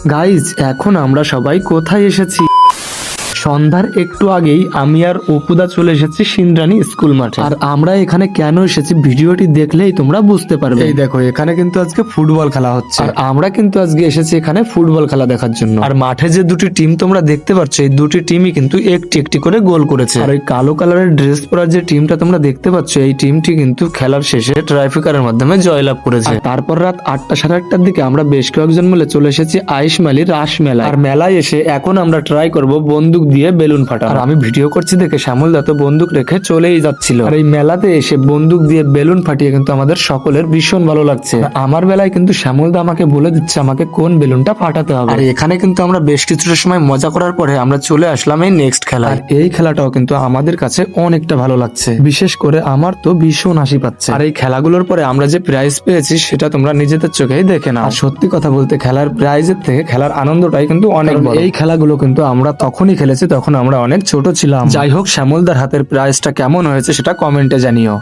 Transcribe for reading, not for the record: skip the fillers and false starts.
Guys এখন আমরা সবাই কোথায় এসেছি? সন্ধ্যার একটু আগেই আমি আর অপুদা চলে এসেছি সিন্দ্রানী স্কুল মাঠে। আর আমরা এখানে কেন এসেছি ভিডিওটি দেখলেই তোমরা বুঝতে পারবে। এই দেখো এখানে কিন্তু আজকে ফুটবল খেলা হচ্ছে, আর আমরা কিন্তু আজকে এসেছি এখানে ফুটবল খেলা দেখার জন্য। আর মাঠে যে দুটি টিম তোমরা দেখতে পাচ্ছ, এই দুটি টিমই কিন্তু একটি একটি করে গোল করেছে। আর ওই কালো কালারের ড্রেস পরা যে টিমটা তোমরা দেখতে পাচ্ছ, এই টিমটি কিন্তু খেলার শেষে ট্রাইফিকারের মাধ্যমে জয়লাভ করেছে। আর তারপর রাত 8টা সাড়ে 8টার দিকে আমরা বেশ কয়েকজন মিলে চলে এসেছি আইসমালি রাস মেলা। আর মেলায় এসে এখন আমরা ট্রাই করব বন্দুক দিয়ে বেলুন ফাটা। আর আমি ভিডিও করছি দেখে শ্যামল দা তো বন্দুক রেখে চলেই যাচ্ছিল। আর এই মেলাতে এসে বন্দুক দিয়ে বেলুন ফাটিয়ে কিন্তু আমাদের সকলের ভীষণ ভালো লাগছে। আমার বেলায় কিন্তু শ্যামল দা আমাকে বলে দিচ্ছে আমাকে কোন বেলুনটা ফাটাতে হবে। আর এখানে কিন্তু আমরা বেশ কিছুটা সময় মজা করার পরে আমরা চলে আসলাম এই নেক্সট খেলা। আর এই খেলাটাও কিন্তু আমাদের কাছে অনেকটা ভালো লাগছে, বিশেষ করে আমার তো ভীষণ হাসি পাচ্ছে। আর এই খেলাগুলোর পরে আমরা যে প্রাইজ পেয়েছি সেটা তোমরা নিজেদের চোখেই দেখে নাও। আর সত্যি কথা বলতে খেলার প্রাইজের থেকে খেলার আনন্দটাই কিন্তু অনেক বড়। এই খেলাগুলো কিন্তু আমরা তখনই খেলেছি তখন আমরা অনেক ছোট ছিলাম। যাই হোক শ্যামলদার হাতের প্রাইজটা কেমন হয়েছে সেটা কমেন্টে জানিও।